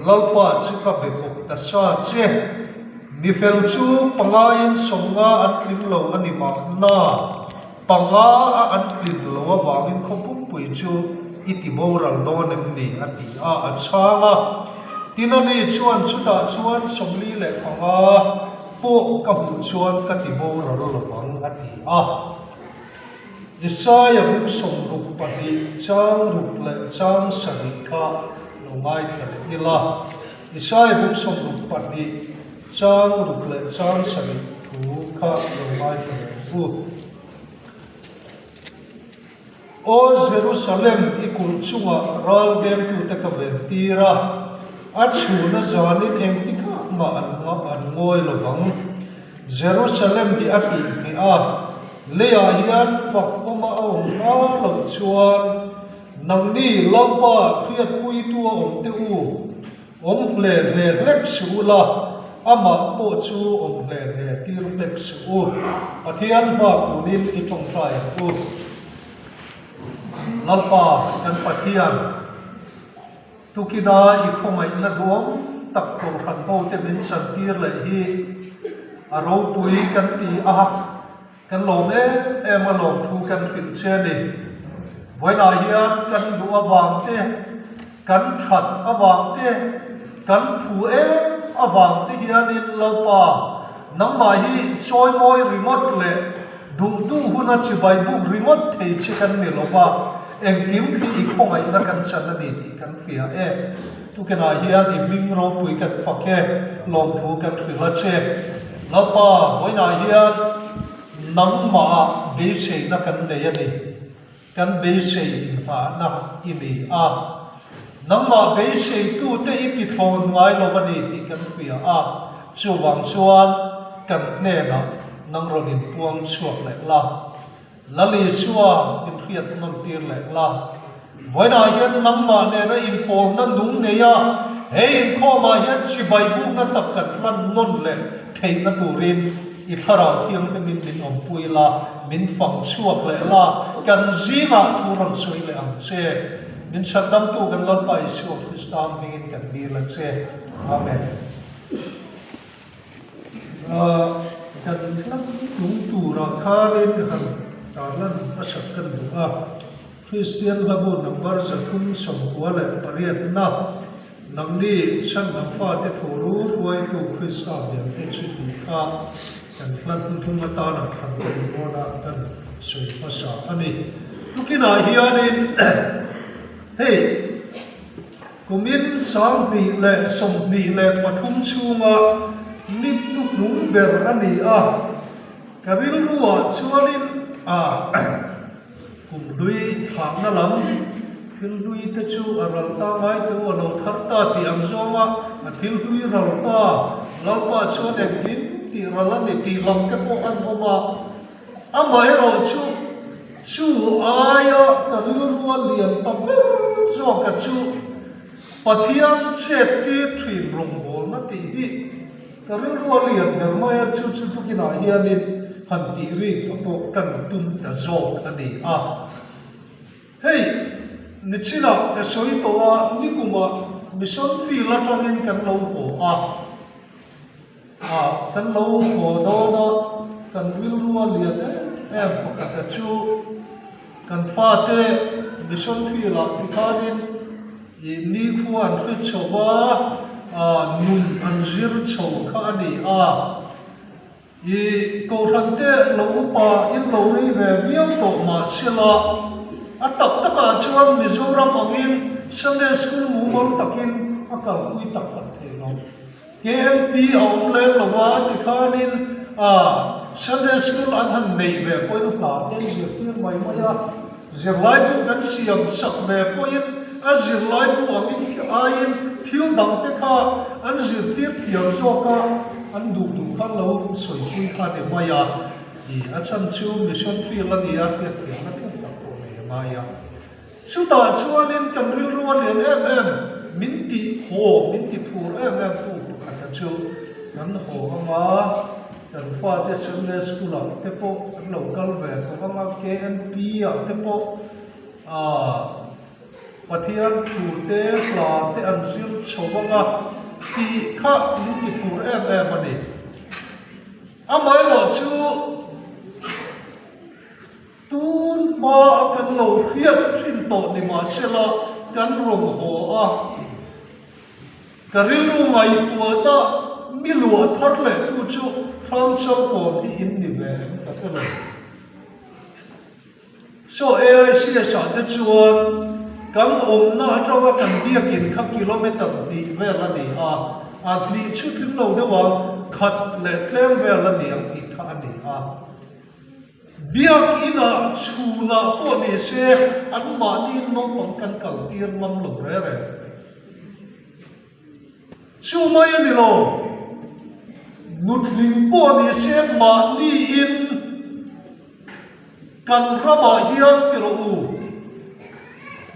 lalpa chu ka bepok ta sa che mi fel chu panga in songa an tling lo ani ma na panga a an tling lo awangin khopum pui chu iti moral don em ni ati a changa tinani chuan chuta chuan somli le panga po ka hu chuan ka ti moral lawang ati a Isaya buk som ruk pati chang ruk le chang sarika ngai thale ila Isaya buk som ruk pati chang ruk le chang sarik thu kha ngai thale bu o Jerusalem ikul chunga ral gem tu ta ka ven tira a chuna zanin em tika ma an ngoi lawang Jerusalem di ati ni a leya hian fak oma om na lo chuan nang ni lapa khiat pui tua om te u om hle hle lek su la ama po chu om hle hle tir lek su pathian ba kunin i tong trai u lapa kan pathian tukina i khomai na duam tak ko khan ho te min san tir le hi aro pui kan ti a kan lom em a lom thu kan fil che ni voina hian kan du awang te kan that awang te kan phu awang te hian in lopa nangma hi choi moi remote le du huna chi bai bu remote thei che kan ni lopa eng kim khi i khongai na kan chan ni ti kan fia tu kana hian i ming ro pui kan fakhe lom thu kan fila che lopa voina hian nang ma be sei na kan nei ani kan be sei in ma na i ni a nang ma be sei tu te i pi thon ngai lo wani ti kan pia a chu wang chuan kan ne na nang ron in puang chuak le la lali suwa in khiat non tir le la voina hian nang ma ne na in pol na nung ne ya he in kho ma hian chi bai bu na tak kan lan non le thei na turin i thara thiam te min om pui la min fang chuak le la kan zina thuram soi le ang che min sadam tu kan lon pai su Kristam min kan bi la che amen kan lam lung tu ra kha len han ta lan asak kan du a Christian labu number sa thum som ko le pariat na nang ni san nam fa te thoru ruai tu Kristam yan te chi ti kha kan flat thum mata na khan ko boda kan soi pasa ani tukina hianin hey kumin sang ni le som ni le pathum chunga nit hnuhnungber ani a karil ruwa chuanin kum lui thang na lam thil lui te chu aral ta ngai tu alo thar ta ti ang zoma thil lui ral ta lalpa chuan ek tin ti ralani ti lam ke po an oma amai ro chu aya karil ruwa lian tam zo ka chu pathian che ti thrin rong bol na ti hi karil ruwa lian ber mai chu tu kina hianin han ti ri ka po kan tum ta zo ani a hey ni china e soi to a ni kuma mission fi la tangin kan lo ho kan lo ho do kan wil ruwa lian em pakata chu kan fa te mission fi la tikhanin i ni khuan hri chowa nun an zir chho kha ani i ko than te lo upa in lo ri ve viau to ma sila atak taka chuan Mizoram angin Sunday school mumol takin akal pui tak pat thelo KMP ong le lawa tikhanin Sunday school an han nei ve poi hla ten zir tir mai maya zirlai bu kan siam sak ve poi a zirlai bu angin ain thil dang te kha an zir tir thiam so ka an du khan lo soi pui kha de maya I acham chu mission fi la dia te na te ta ko ne maya chu ta chuanin kan ril ruan em minti phur em tu khan chu kan ho ama kan fa te Sunday school te po local ve ko ama KNP te po Pathian thu te la te an zil chawanga ti kha ni ki phur em ani amai ro chu tun ma kan lo khiat thin to ni ma sela kan rom ho a karil ru mai tua ta mi lua thar le tu chu tham chau ko ti in ni ve ka thela so aic sa te chuan kan omna atanga kan biakin kha kilometer ni vel ani a thli chu thlim lo dewa khat le tlem vel ani ang ti kha ani a biak ina chuna po ni se an ma ni no pang kan kal tir mam lo re chu mai ani lo nutling po ni se ma ni in kan rama hiam tiro u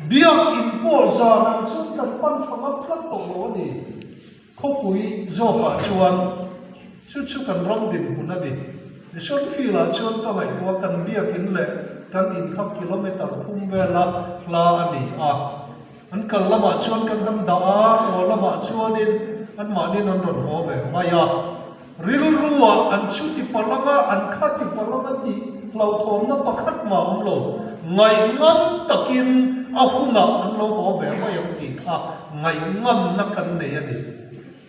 biak in po za nang chun kan pan thanga plat to lo ni khopui zo ha chuan chu kan ram din huna ni Nishon fila chuan ka ngai tua kan biak in le kan in khap kilometer thum vela la ani an kal lama chuan kan ham da o lama chuan in an ma ni non ron ho ve maya ril ruwa an chu ti palanga an kha ti palanga ti lau thom na pakhat ma lo ngai ngam takin ahuna an lo ho ve maya ti kha ngai ngam na kan ne ani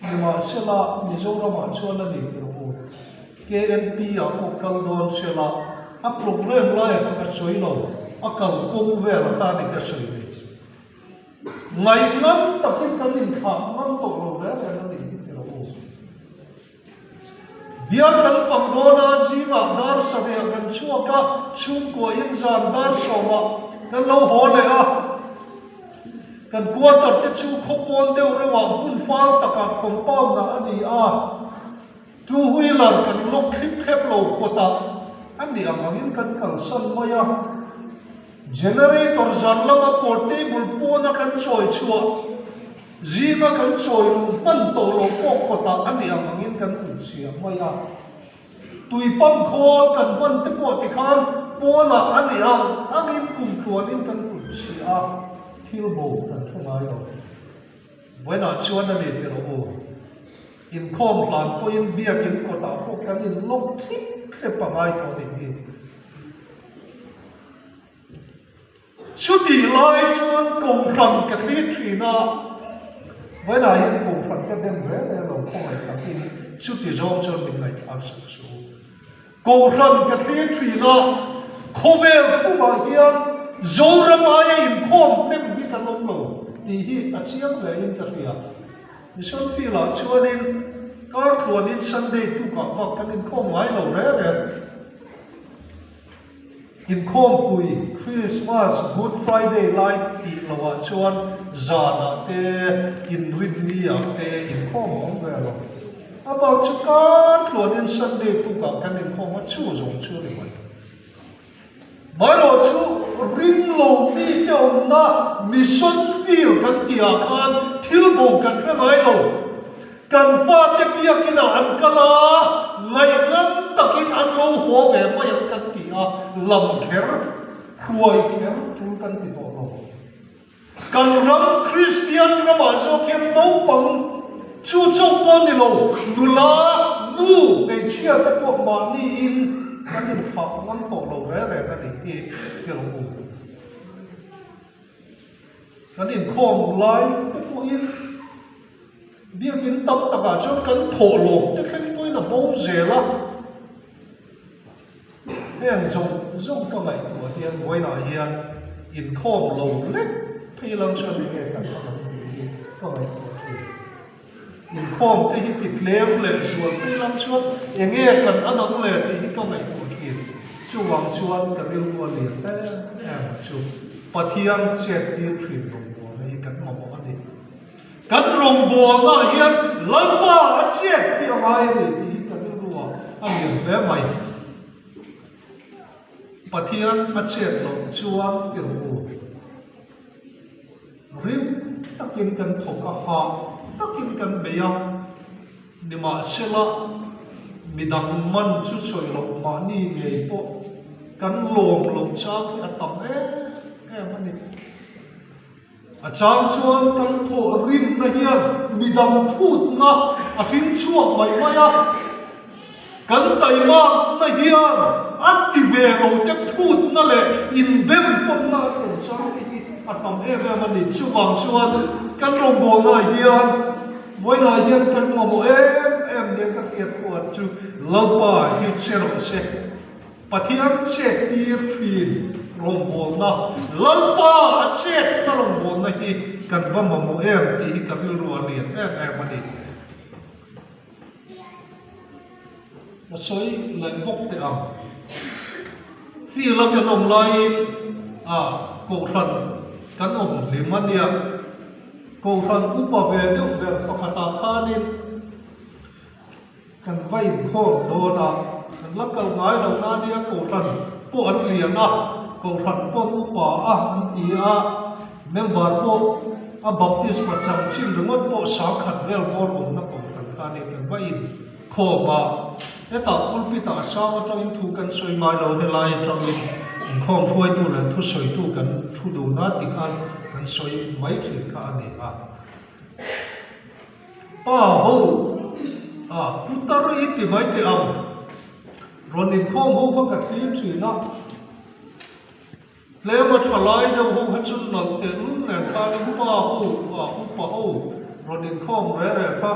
ni ma sela ni Zorammawia chuan ani KNP a kokal don sela a problem lai ka soi lo a kal kong vel kha ni ka soi ni ngai ngam takin kanin kha ngam to lo ve na ni ti lo bia kan fam dona ji ma dar sa ve kan chua ka chung ko in zan dar so ma kan lo ho le a kan quarter te chu khopon de re wa hun fal taka compound na ani a two wheeler kan lok khep lo kota ani amangin kan kalsan maya generator zarlama portable pona kan choi chua zima kan choi lu man to lo kota ani amangin kan unsia maya tui pam khol kan ban te po ti khan pona ani angin kum khuanin kan unsia thilbo kan thungai lo wena chuan ani te ro in khom hlan po in biak in kota po kan in lok khip se pangai to ni chuti lai chuan ko ram ka thli thina wena in ko ram ka dem re le lo khoi ka in chuti zong chon min ngai thak sa su ko ram ka thli thina khovel pu ma hian Zorammawia in khom tem hi ka lom lo ti hi achiang le in ka ria Nishon fila chuan in kar thuan in Sunday tu ka bak kan in khom ngai lo re in khom pui Christmas Good Friday light ti lawa chuan zana te in ridnia te in khom ong ve lo about chu kar thuan in Sunday tu ka kan in khom chu zong chu ri mai Maro chu ring lo mi te om na mission field kan tia khan thilbo kan mai lo kan fa te pia kina an kala ngai ngam takin an lo ho ve mai kan tia lam kher khuai kher tu kan ti to lo kan ram Christian rama zo ken no pang chu chu pon ni lo nula nu be chia te po ma ni in kan in fa ngam to lo re kan ni ke lo kan in khom lai te po in biak in tam taka chon kan tho lo te khleng poi na bo zela heng zong ka ngai to tian voi na hian in khom lo le pheilang chon ni kan ka ngai to in khom te hi ti tlem le sual pheilang chon enge kan anang le ti hi ka ngai to chu wang chuan ka ril ko li chu pathian chet ti thrin lo bo hi kan mo mo ani kan rong bo na hian lamba a chet ti mai ni ti kan ruwa ani le mai pathian a chet lo chuan ti ru rim takin kan thoka ha takin kan beya nima sela midang man chu soi lo ma ni ngei po kan lom lo chak atam mani a chang chuan kan tho rin na hian midam phut na a rin chuak mai mai a kan taima na hian ati ve lo te phut na le in bem tom na so chang hi a tam em ani chuwang chuan kan rom bol na hian voi na hian kan mo em ne ka tiat puat chu lopa hi chero se pathian che tir thin rom bol na lopa a che ta rom bol na hi kan va mo em ti ka bil ro ani em ani soi lại bốc te am phi la kan om lai ko than kan om limania ko than upa ve de ver pakhata khanin kan vai kho do na kan lakal ngai do na nia ko than po an liana ko than po upa an ti a member po a baptist pachang chim dungot po sa khat vel mor om na ko than khanin kan vai kho ba eta pulpita sawa tawin thu kan soi mai lo he lai tawin khom phoi tu la thu soi tu kan thu do na ti khan kan soi mai thi kha ani a pa ho utar i ti mai te am ronin khom ho ba ka thi na tle ma thalai da ho ha chun na te nun na kha ni pa ho ronin khom re kha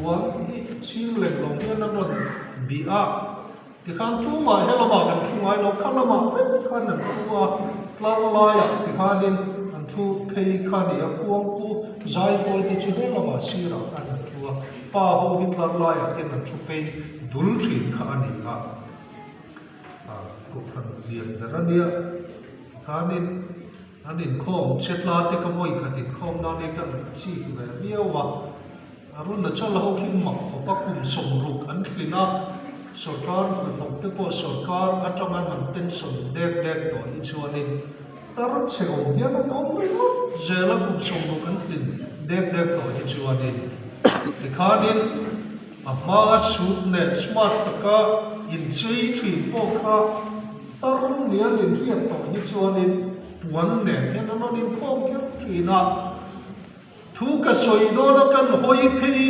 วันนี้ชิงเล็กลงเนี่ยนั่นนั่นบีอาที่ข้างทุ่งมาให้เรามากันทุ่งไอ้เราข้างเรามาเว้ยข้างนั้นทุ่งว่าคลาลายที่ข้างนี้อันทุ่งเพย์ข้างนี้พวงกูใจพอที่จะให้เรามาซีเราข้างนั้นทุ่งว่าป้าเขาที่คลาลายที่นั่นทุ่งเพย์ดุลทรีข้างนี้กูพันเรียนแต่ละเนี่ยข้างนี้อันนี้ข้อมเช็ดลาที่เขาไว้ขัดติดข้อมนั่นเองกันชี้แบบเบี้ยวว่าอรุณนัชลาหกินหมักขบักกุมสมรุกอันคลินาสการมันทำเตปสการอัตมันหันเป็นสมเด็กต่ออิจวานินตารัชเชงเฮียมันเอาไม่หมดเจลักกุมสมรุกอันคลินเด็กต่ออิจวานินที่ขานินอามาสุดเนสมาร์ตกะอินซีทรีโปกะตารุณเนียนินเรียนต่ออิจวานินวันเนเห็นนั่นนินพ่อเกี่ยวทรีนาทุกสอยโดนกันหอยเพย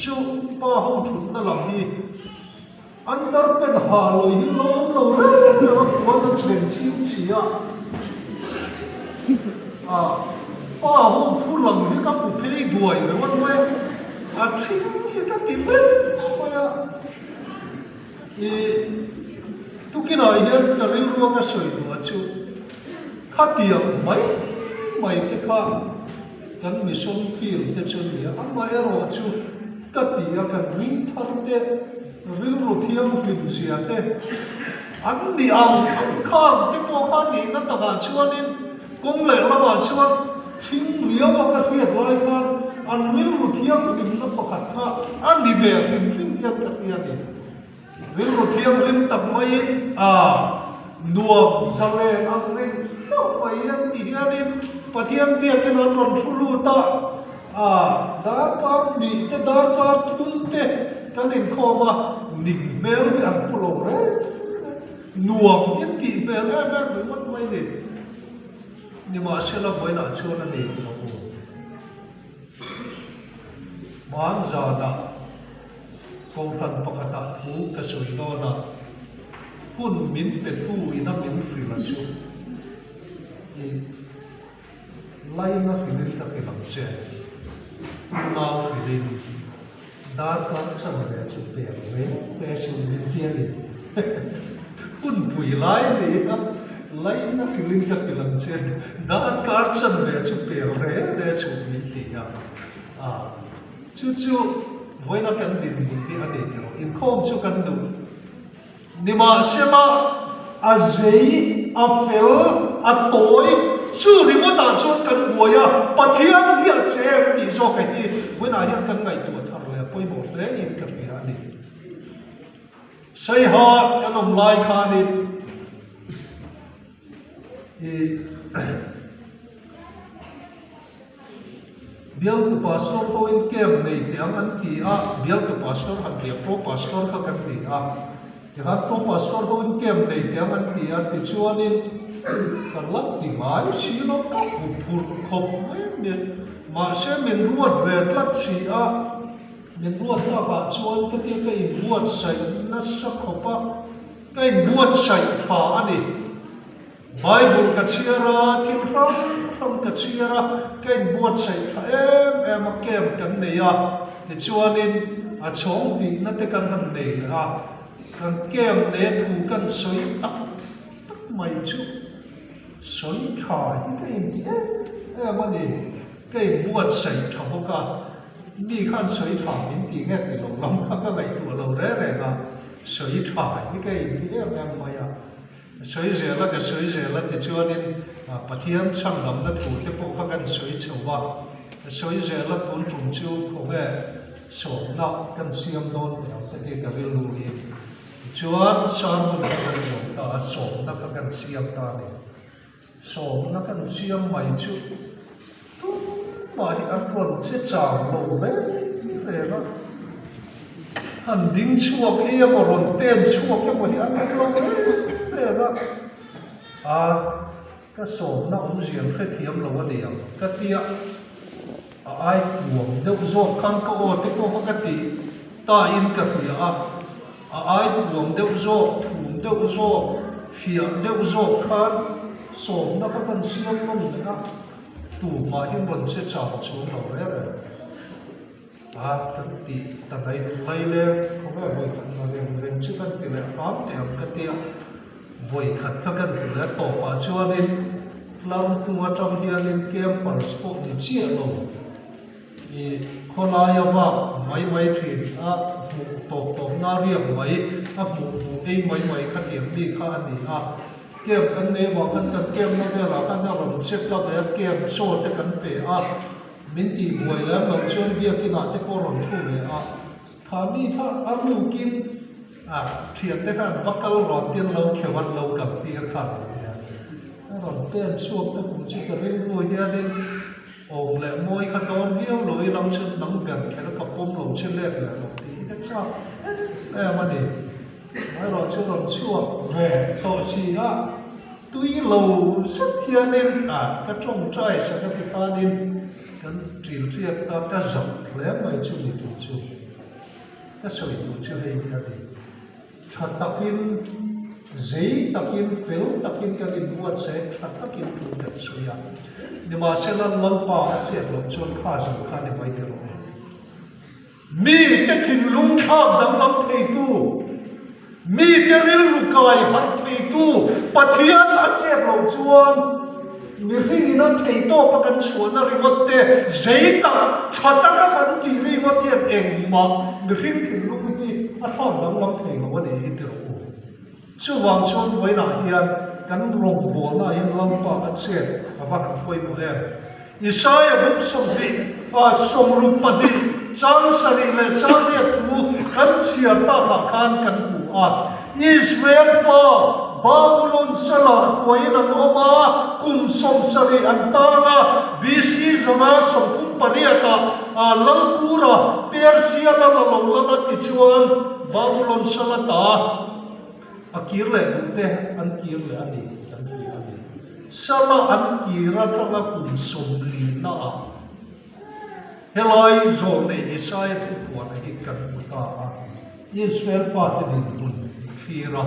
ชูป้าหูชุดนั่นหลังนี้อันดับเป็นหาลอยหินล้มเราเร่แล้ววันนั้นเป็นชิวเสียป้าหูชุดหลังนี้กับอุเพยด้วยเลยวันเว้ยทิ้งที่กันติดเลยทุกที่ไหนเห็นกันเรื่องรวมกันสอยตัวชูข้าเตียงไม่ที่ข้ากันมิชอนฟิลเตชนีอันมาเอโรชูกัตติยากันริงทาร์เตริลโรเทียมลิมเซียเตอันนี้อันข้างที่พวกมันนี่นั่นต่างชวนนี่กงเล่ละมาชวนทิ้งเลี้ยวกันเฮียร้อยกันอันริลโรเทียมลิมนั่นประคัดข้าอันนี้เวริมริมยันกันเฮียนี่ริลโรเทียมลิมตับไม่นัวสเลนอันนี้ต้องไปยังที่เฮียนี่ปะเทียนเปียกันอันรชุลูตาดาร์การดิเตดาร์การทุ่มเตกันเห็นข้อมานิ่งเมลอันพลงเร่หน่วงยันตีเมลแม่ไม่หมดไม่เนี่ยนี่มาเชลล์ไว้หน้าชวนนั่นเองนะโอ้บ้านจานะกองทัพปกติถูกกระสุนโดนหุ่นมินเป็นผู้อินามินฟรีลันชูไล่นักเรียนกับหลังเจ้าผู้นำเรียนดาร์การจะมาเรียนจุดเปลี่ยนเพื่อสู่วิทยาลัยคุณผู้ไล่เนี่ยไล่นักเรียนกับหลังเจ้าดาร์การจะมาเรียนจุดเปลี่ยนเพื่อสู่วิทยาลัยจู่ๆวันนั้นกันดินบุตรอะไรเนี่ยอินคอมจู่กันดูนี่มาเชื่อมาอาเจอาเฟลอาโต้ยชื่อริมตาชวนกันบัวยาปะเทียนเฮียเจมตีโจกันที่เวลาเฮียกันไงตัวทารเลยป่วยหมดเลยอินกันเฮียนี่ใช่ฮะกันอมไลคานิเบียลตุพาสตอร์เขาอินเกมในเตียงอันที่เบียลตุพาสตอร์หันเรียบโปรพาสตอร์เขากันที่ที่ฮัตโปรพาสตอร์เขาอินเกมในเตียงอันที่ติดชวนนี่กันลักที่หมายชีโลกับผู้ขบไม่ mà sẽ mình ruột về lắc xì á mình ruột ta cả chuan cái ruột sậy nó sắc khopa cái ruột sậy thả đi Bible ka chira tin from ka chira cái ruột sậy thả em kem kan nei à thì chuan in a chong bi na te kan han nei à kan kem ne thu kan soi tak mai chu soi thả cái gì em mà đi cái buat sấy thằng cô cả mi khăn sấy thả mình tí nghe thì lòng lòng các cái tuổi lâu đấy này là sấy thả cái gì em mày à sấy rẻ là cái sấy rẻ là thì chưa nên Pathianni sang lắm là thủ cái bộ các cái sấy chầu vào sấy rẻ là tốn trùng chiêu của cái sổ nọ cần xiêm đôn cái gì cái việc lùi chúa sang một cái giống đó sổ nó các cái xiêm ta này sổ nó cái xiêm mày chứ mà anh còn chết chàng lâu đấy để nó hành đính chuộc kia mà còn tên chuộc cái mà anh lâu đấy để nó cái sổ nó ông riêng cái thiếm lâu ở điểm cái tia ai cuồng đâu rồi khăn có ô tích có cái tí ta in cái tia ai cuồng đâu rồi thùng đâu rồi phía đâu rồi khăn sổ nó có cần xiêm không đấy tủ mà hiện vẫn sẽ chào xuống đầu đấy rồi cái tí ta đây lấy lên không phải vội khăn mà lên chứ cần tỷ lệ phám thì cái tia vội khăn các cần tỷ lệ tổ bà cho nên làm tung ở trong hiện lên kem bằng sport thì chia lầu thì con ai vào máy thuyền tổ na riêng máy máy khăn điểm đi khăn đi kem kan ne wa kan kem na vela kan na rom set la ve kem so te kan pe min ti boi la lo chuan bia ki na te po ron thu ve kha mi kha amu kim thian te kan vakal ron tin lo khewan lo kam ti kha ron ten suop te kum chi ka rin lo hia den ong le moi kha don viau loi lam chen nang gan khela ka pom lo chen le la lo ti te cha ma ni ai rồi chưa rồi chưa về tổ xì tuy lâu rất thiên nên cái trồng trai sẽ cái ta nên cái triển triệt ta cái rộng lẽ mày chưa bị tụt chưa cái sợi tụt chưa hay cái gì thật tập in giấy tập in phiếu tập in cái in buat sẽ thật tập in tụt được sợi nhưng mà sẽ là lần pa sẽ lộn chôn khá rộng khá để vay tiền mi cái thìn lung kham đâm lắm thầy tu mi teril rukai han thei tu Pathianni a chep lo chuan mi ring in thei to pakan chuan a ringot te zeita thata ka kan ki ringot hian eng ma mi ring thin lu ni a thon dang lam thei lo ni hi te ro chu wang chuan voina hian kan rong bol na hian lampa a chep a va han khoi mu le Isaiah buk som bi som ru padi chang sari le chang ya tu kan chia ta kha kan kan Israel fa Babylon sala koina noma kum som sari antanga BC zama som kum pariata langkura Persia la la ti chuan Babylon sala ta akir le te an kir le ani sala an kira tanga kum som li na helai zo ne Isaiah tu puan hi kan ta Israel fa te din Kira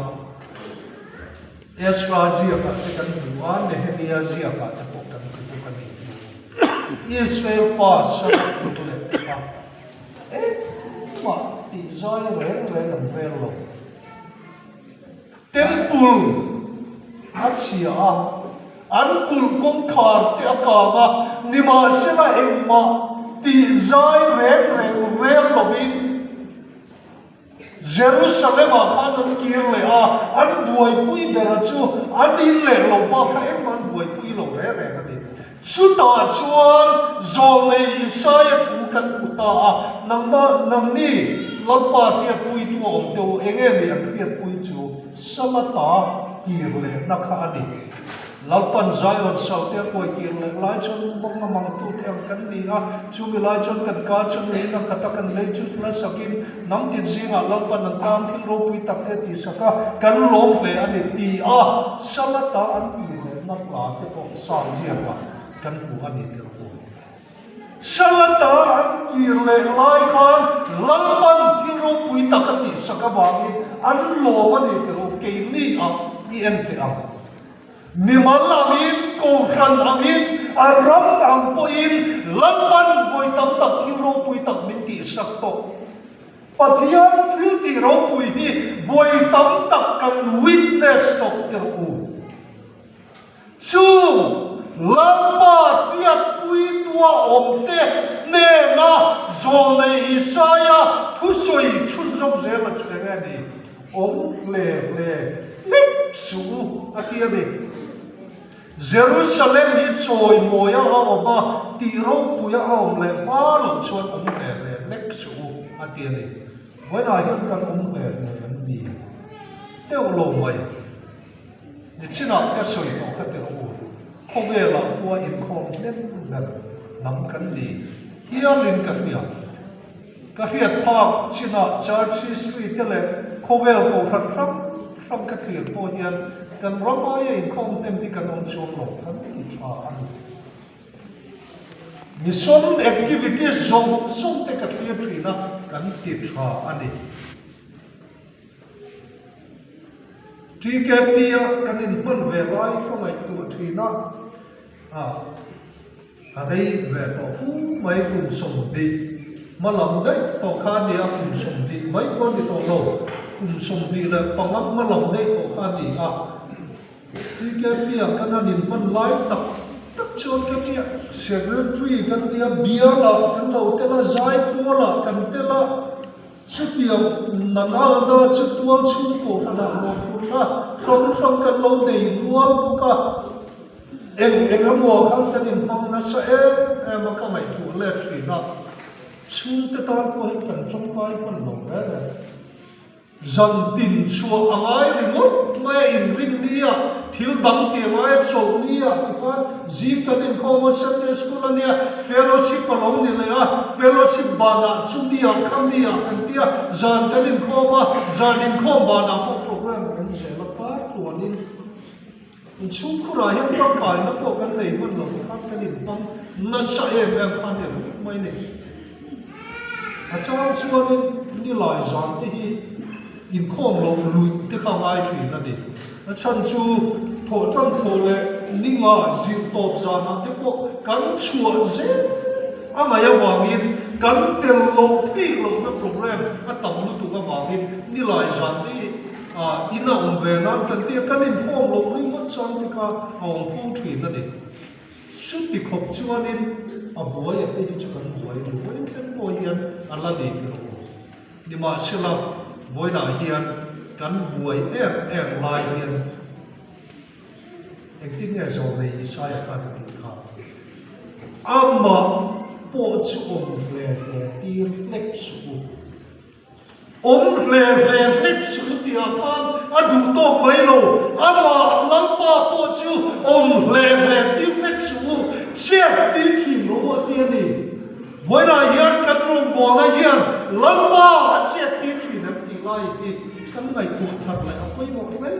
Ezra zia ka te kan buan Nehemia zia ka te po kan tu kan Israel fa sa tu le ta ma ti zai ren am velo temple achia an kul kom khar te akama nima sela engma ti zai ren lovin Jerusalem an kir le an buai pui bera chu an in le lo ba kha em an buai pui lo re ka ti chu ta chuan zo le Isaiah thu kan uta nang ni lampa thia pui tu om to enge le an thia pui chu samata kir le na kha ani lalpan Zion sauter koi kir le lai chon bong mang tu them kan ni chu mi lai chon kan ka chon le na khata kan le chu la sakin nam tin singa lalpan an tam thil ro pui tak e ti saka kan lom le ani ti samata an ti le na la te ko sa zia wa kan pu ani te ko salata an kirle lai khan lalpan thiro pui takati sakawangin an lomani tero keini a ente a nimal angin kofran angin aram ang poin lalpan voi tam tak thiro pui tak minti sakto pathian thil ti ro pui hi voi tam tak kan witness tok tero chu lampa tiat pui tua omte ne na zole isaya thusoi chun som zela chene ni le lik su akia be Jerusalem ni choi moya oma ti ro puya om le pa lo chuan le lik su atia ni when I hear kan le ni teu lo mai ni china ka soi to ka te ro ko ve la tua in khom nem ngal nam kan ni hialin kan nia ka hiat phak china church history te le ko ve ko thak thak ka thian po hian kan ramaya in khom tem pi kan om chom lo kan ti tha an mission activities zong te ka thlia thina kan ti tha ani TKP kan in pun ve lai ko mai tu thina đây về tổ phú mấy cùng sống đi mà làm đấy tổ kha đi cùng sống đi mấy con thì tổ lầu cùng sống đi là bằng lắm mà làm đấy tổ kha đi thì cái bia cái này mình lái tập tập cho cái bia secretary cái bia bia là cái đầu tên là giải po là cái tên là chút tiền nằm ở đó chút tuôn chung cổ là một thùng là không cái lâu này luôn cả em mua không cho nên mong nó sẽ em mà các mày thủ lệ thủy nó chung cái tao có hết phần trong vai phần lồng đấy này dần tin chùa ai thì ngốt mai in ring đi thiếu đắng tiền ai trộn đi thì có gì cái nên không có Sunday school này fellowship along này là fellowship bana chung đi không đi cái tia dần cái nên không mà dần nên không bana có program cái sẽ là phát của nên chung khu ra hiện trong cái nó có cái này vẫn là phát cái điểm băng nó sẽ em phát triển mấy này trong chuan nên như lại dọn thì in khom lo lui te kha ngai thri na ni na chan chu tho tan tho le ninga zin top za na te po kan chua ze ama ya wangin kan tel lo ti lo na program a tam lu tu ka wangin ni lai zan ni ina umbe na kan te kan in khom lo ni ma chan te ka ong phu thri na ni should be khop chuan in a boy a te chu kan boy kan boy yan ala ni ni ma sila voi na hian kan buai em lai hian acting as a way sai ka ni kha amma po chu le ti reflect chu le reflect chu ti akan adu to mai lo amma lampa po chu le ti reflect chu che ti thim lo ti ni voi na hian kan rom bo na hian lampa che ti thim lai thì cái ngày tuổi thật lại học quay một đấy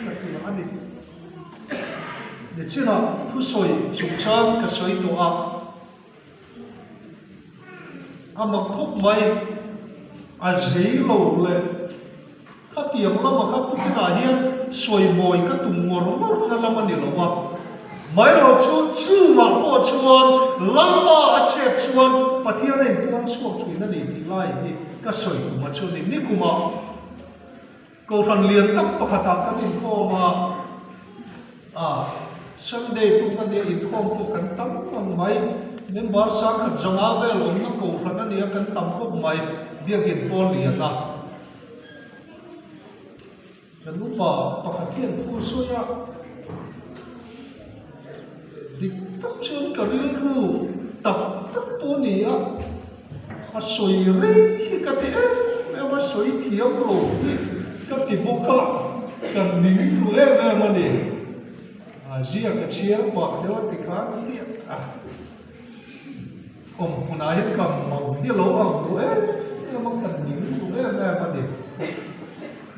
cái gì là anh đi để chứ là thu soi chúng trang cái soi tổ mà khúc mày giấy lầu lệ các tiệm lắm mà các cái này nhé soi mồi các tùng ngor nó làm anh đi lâu mấy rồi chú mà bỏ chuan lắm mà chết chuan Pathianni tuan suốt thủy nó đi lai thì cái soi của mà chuan đi ní cũng mà câu phần liền tắc bậc hạt cái in kho mà Sunday tụng cái này in kho tụng cái tắm bằng máy nên bảo sáng khẩn giống áo về luôn nó câu phần cái này cái tắm khóc máy việc in kho liền à cái lúc mà bậc hạt thiên thu soi đi tập trung cái riêng ru tập tu nỉ soi rây cái gì em mà soi thiếu rồi cái tỷ bốc cả cái nín rồi em mà đi riêng cái chia bỏ đeo thì khá tiếc ông hôm nay cầm màu cái lỗ ông rồi em mà cần nín rồi em mà đi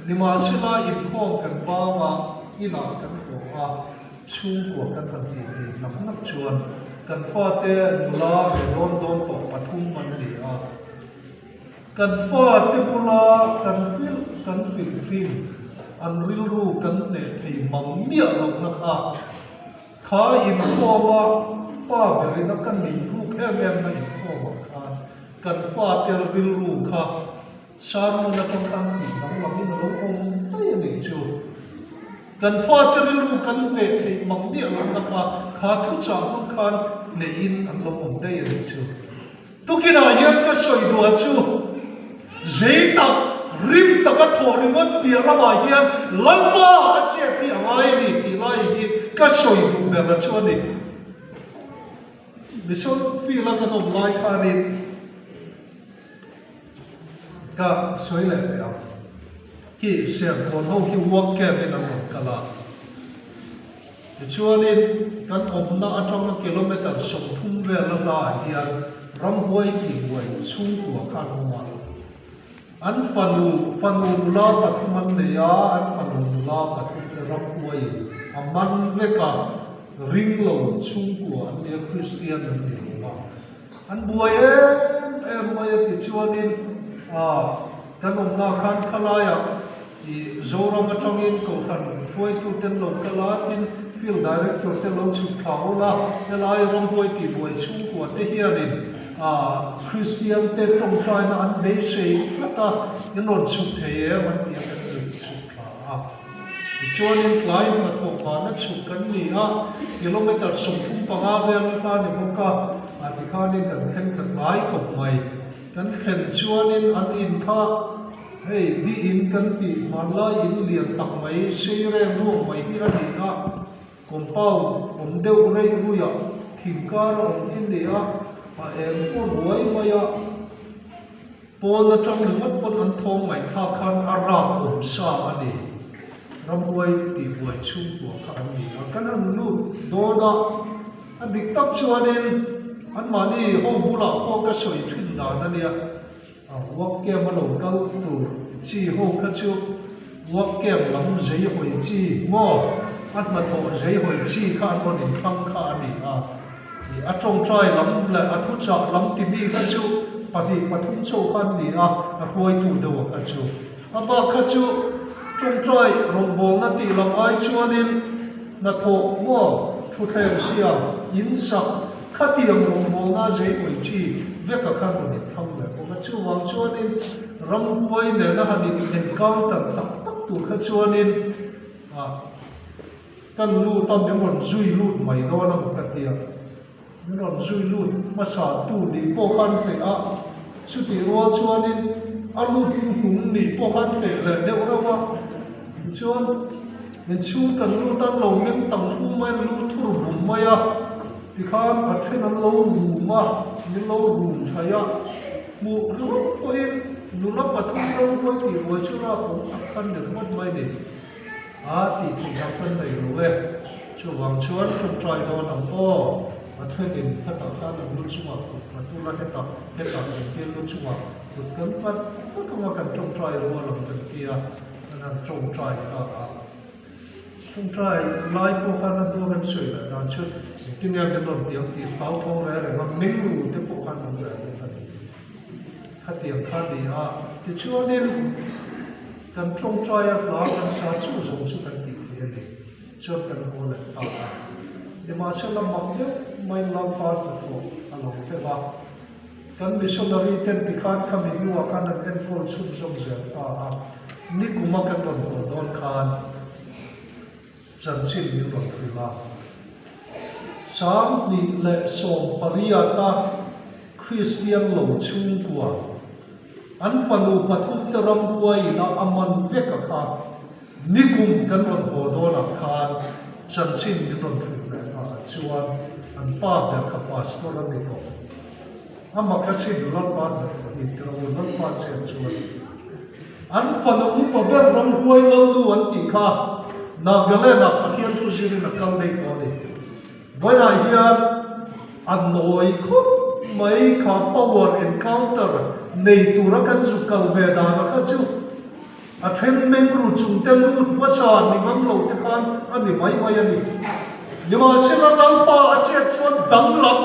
nhưng mà sẽ là ít không cần bao mà ít là cần của chung của cần phần tiền thì nắm nắp chuồn kan fa te nula ve don don to pathum man ni a kan fa te bula kan fil trim an ril ru kan ne thei mang mia lok na kha in kho ma pa be na kan ni ru em na in kho ma kan fa te ril ru kha san na kan kan ni nang lam ni lo ong tai ni chu kan fa te ril ru kan ne thei mang mia lok na kha thu cha man khan ne in an lo ong dai ni chu tu kina hian ka soi du chu zai tak rim taka thori mon pia rama hian lalpa ache ti angai ni ti lai hi ka soi du be ra choni bison fi la ka nom lai khanin ka soi le ya ki sian kon ho hi wak ke ni na kala chuanin kan omna atong kilometer som thum ve la la hian ram hoi ki hoi chung tua khan ma an fanu nula pathuman leya an fanu nula pathum te ram hoi aman veka ring lo chung tua an ne Christian ni ma an buai em mai ti chuanin kan omna khan khalaya i Zorammawia ko khan foi tu ten lo kalatin field director te lo chu thaula te lai ram hoi ki buai chung tua te hianin Christian te trong trai na an nei sei ta in non chu thei man ti an chu chu tha chuanin client na tho pa na chu kan ni kilometer som thum panga vel ta ni boka ti khanin kan thlen khat lai kop mai kan thlen chuanin an in kha hei di in kan ti manla in lian tak mai sei re ru mai hi ra ni compound om deu rei ru ya thingkar om in ni em pon huai maya pon na trong ni mat pon an thong mai tha khan ara om sa ani ram huai ti huai chung tua kha ani kan an lu do da adik tak chuanin an mani ho bula ko ka soi thin da na nia wak ke ma lo kal tu chi ho kha chu wak ke lam zai hoi chi mo at ma tho zai hoi chi kha kon in thang kha ani a trong trai lam la a thu cha lam ti bi kha chu pati pathum chau khan ni a hoi tu do kha chu aba kha chu trong trai rong bol na ti lam ai chuanin na tho mo thu thlen sia in sak kha ti rong bol na zai hoi chi ve ka khan ro ni thang le ko kha chu wang chuanin ram hoi ne na hanin encounter tak tak tu kha chuanin kan lu tam yang ron zui lut mai do na ka tia ron zui lut masa tu di po khan pe su ti ro chuanin alut hung ni po khan pe le de rawa chuan en chu kan lu tan lo men tang thu mai lu thur bum mai ti khan a then an lo ru ma ni lo ru thaya mu lu ko in lu la pathum lo ko ti ro chura ko khan de mot mai ni ti thi dang kan dai ro we chu wang chuan chung trai do nam o a then in kha ta khan lu chuma ma tu la he ta ke lu chuma tu kan pat ko ma kan chung trai ro lam kan tia nan chung trai chung trai lai po khan do kan sui la dan chu tin ya kan don tiang ti pau thong re re ma ming lu te po khan do re kha tiang kha di ti chuanin kan trong trai la kan sa chu zong chu kan ti the ni chu kan ho la de ma se la mak de mai lam pa ko along se ba kan missionary ten pikhat khamin nu kan an en pol chu zong ze ni kuma kan don khan chan chin ni ron phila sam ni le som pariata Christian lo chung kwa an fanu pathum te ram huai na aman veka kha nikum kan ron ho do na khan chan chin ni ron phila chuan an pa be kha pastor ni ko ama ka sin lal pa ni tro lal pa chen chuan an fanu pa ber ram huai lo lu an ti kha na gale na pathian thu siri na kal dei ko ni bona hian an noi khop mai kha power encounter nei tura kan su kal ve da na kha chu a then meng ru chung tem ru ma sa ni mam lo te khan ani mai mai ani nhưng mà xin là lau pa sẽ chuan đắng lắm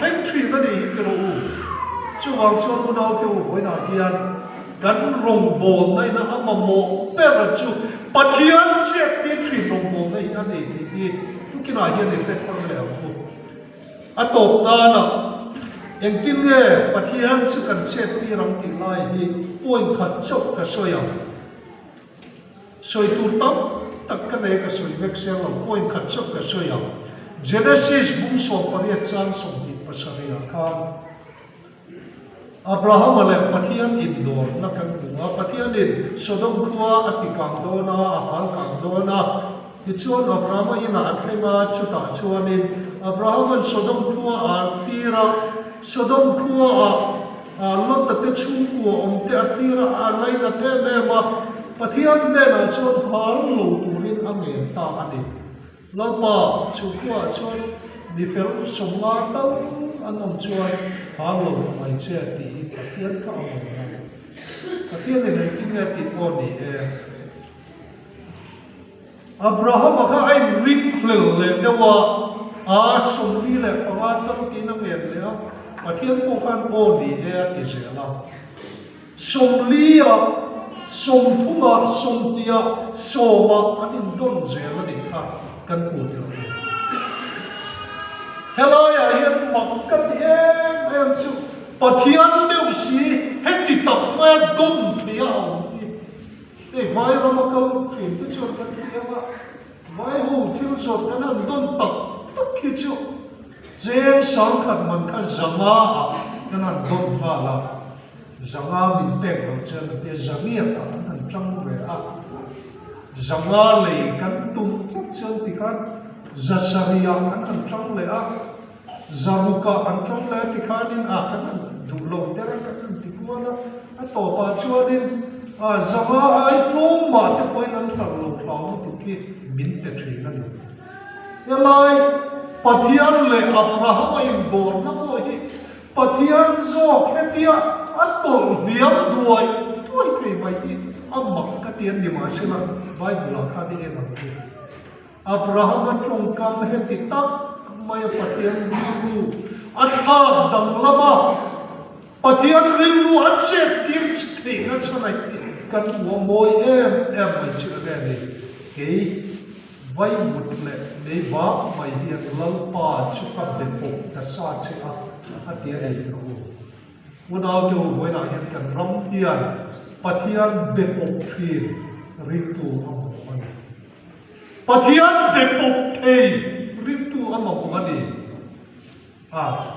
thánh thủy nó đi cái đồ chú hoàng chuan muốn nào tiêu với nào hiền gắn rồng bồn này nó âm mà mộ bé là chú Pathian sẽ đi thủy rồng bồn này anh đi đi chú cái nào hiền để phép con lẻo à tổ ta nè em tin nghe Pathian sẽ cần sẽ đi rong tin lại đi phun khát chốc cái soi à soi tu tâm tất cả này cái soi vẹt xe là phun khát chốc cái soi à Genesis bung so pariat chan som di pasaria kan Abraham ale Pathian in do na kan bunga Pathian in Sodom khuwa ati kam do na ahal kam do na ti chuan Abraham in a thlema chuta chuanin Abraham an Sodom khuwa a thira Sodom khuwa a lot te chung ku om te a thira a laina the me ma Pathian ne na chuan hal lo turin angen ta ani Lapa chukua chuan ni fel somnga tau anom chuan halo mai che ti Pathian ka ong Pathian ni nei tinga ti ko ni Abraham ka ai rik hlel le dewa a somli le panga tam ti na ngen le Pathian ko kan o ni ti se la somli a som thunga som tia soma anin don zela ni kha kan pu te hello ya hian mak ka ti em chu Pathian meu si heti tak ma don thia om ti e vai ra ma kal thin tu chu kan ti ma vai hu thil so kan an don tak tak ki chu jeng sang khat man kha zanga kan an don ha la zanga min tek lo chen te zamia ta an chang ve a zanga lei kan tum thuk chen ti khan zasaria an chang le a zaruka an chang le ti khan in a kan du lo te ra kan ti ko na a to pa chuanin a zanga ai tum ma te point an thar lo thlau tu ki min te thri na ni elai Pathian le Abraham in bor na ko hi Pathian zo khetia atol diam duai tuai kai mai hi amak ka tian ni ma sila Bible kha ni e bang Abraham trong kam he ti tak mai Pathian ru atha dam lama Pathian ringu atse tir chthi na chanai kan wo moi em mai chi ga ni ke vai mut le nei ba mai hi lal pa chu ka be po ta sa che a ti ai ru unau tu voi na hian kan ram hian Pathian de pok thin ritu amon Pathian de pok thei ritu amon ani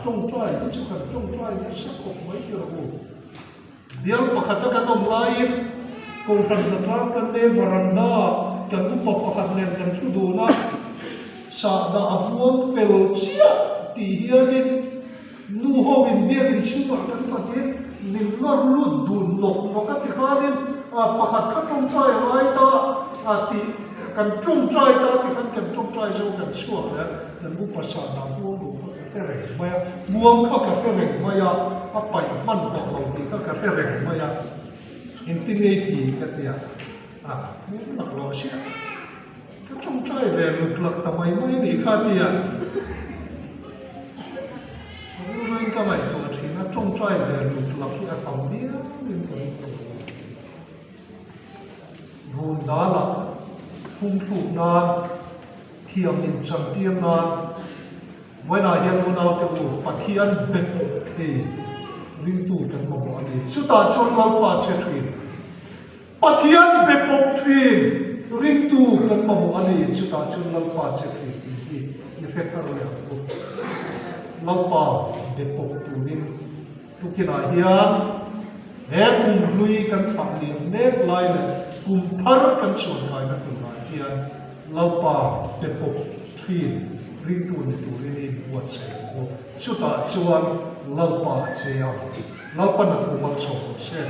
trong trai chu kan trong trai ni sa ko mai ti ru dial pakhata kan om lai ko ran na tram kan te varanda kan upa pakhat nen kan chu du na sa da abuam fel chia ti hianin nu ho in dia in chiwa kan patin nin lor lu dun nok nok ka ti khanin pakhat kha trong trai lai ta ti kan trong trai ta ti kan trong trai zo kan chua le kan upa sa da bu lu ka re maya buam kha ka re maya a pai man ko lo ti ka re maya in ti nei ti ka tia mu nak lo sia ka trong trai ve luk lak ta mai mai ni kha tia nên các bạn tuổi thì nó trông trai về lục lọc khi ở phòng bia nên còn đó là phun thủ nan thiềm mình chẳng tiêm nan với nào hiện luôn nào thì Pathian bệt thì linh tu cần một bộ này sự ta cho lâu qua chơi thuyền Pathian bệt bốc thuyền linh tu cần một bộ này sự ta cho lâu qua chơi thuyền thì phép thở liền lâu pa de pok tu nin tu kina hian he kum lui kan thak liam mek lai le kum thar kan chon kai na tu lai hian lâu pa de pok thin ring tu ni tu rin wat se ko chuta chuan lâu pa che ya lâu pa na ku mang chho se